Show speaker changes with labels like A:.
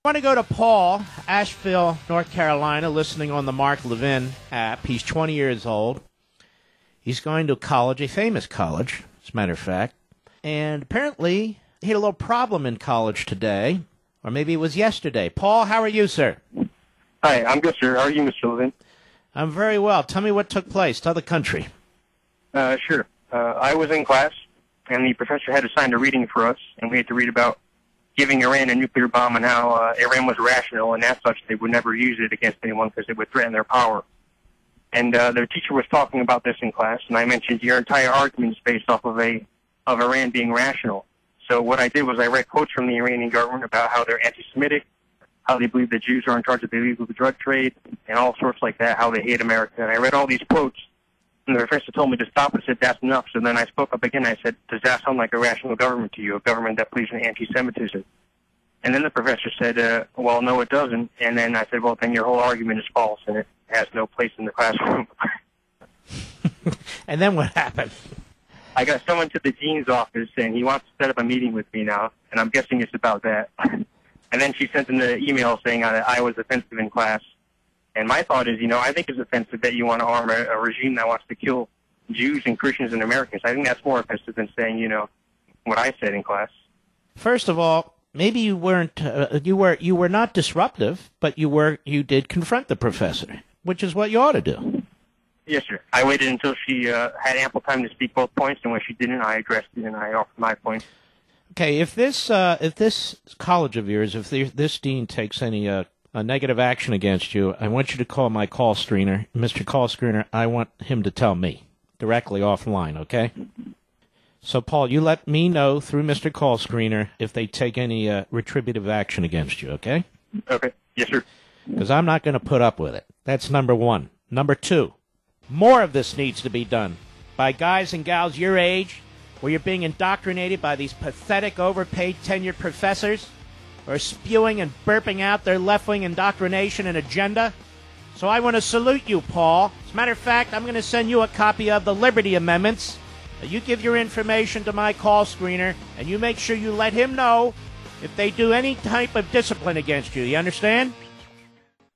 A: I want to go to Paul, Asheville, North Carolina, listening on the Mark Levin app. He's 20 years old. He's going to college, a famous college, as a matter of fact. And apparently he had a little problem in college today, or maybe it was yesterday. Paul, how are you, sir?
B: Hi, I'm good, sir. How are you, Mr. Levin?
A: I'm very well. Tell me what took place. Tell the country.
B: Sure. I was in class, and the professor had assigned a reading for us, and we had to read about giving Iran a nuclear bomb and how Iran was rational, and as such they would never use it against anyone because it would threaten their power. And their teacher was talking about this in class, and I mentioned your entire argument is based off of Iran being rational. So what I did was I read quotes from the Iranian government about how they're anti-Semitic, how they believe the Jews are in charge of the illegal drug trade, and all sorts like that, how they hate America. And I read all these quotes, and the professor told me to stop and said, that's enough. So then I spoke up again. I said, does that sound like a rational government to you, a government that believes in anti-Semitism? And then the professor said, well, no, it doesn't. And then I said, well, then your whole argument is false, and it has no place in the classroom.
A: And then what happened?
B: I got someone to the dean's office, and he wants to set up a meeting with me now, and I'm guessing it's about that. And then she sent him the email saying that I was offensive in class. And my thought is, I think it's offensive that you want to arm a regime that wants to kill Jews and Christians and Americans. I think that's more offensive than saying, what I said in class.
A: First of all, maybe you weren't, you were not disruptive, but you did confront the professor, which is what you ought to do.
B: Yes, sir. I waited until she had ample time to speak both points, and when she didn't, I addressed it and I offered my point.
A: Okay, if this college of yours, if this dean takes any a negative action against you, I want you to call my call screener. Mr. Call Screener, I want him to tell me directly offline, okay? So, Paul, you let me know through Mr. Call Screener if they take any retributive action against you, okay?
B: Okay. Yes, sir.
A: Because I'm not going to put up with it. That's number one. Number two, more of this needs to be done by guys and gals your age, where you're being indoctrinated by these pathetic, overpaid, tenured professors who are spewing and burping out their left-wing indoctrination and agenda. So I want to salute you, Paul. As a matter of fact, I'm going to send you a copy of the Liberty Amendments. You give your information to my call screener, and you make sure you let him know if they do any type of discipline against you. You understand?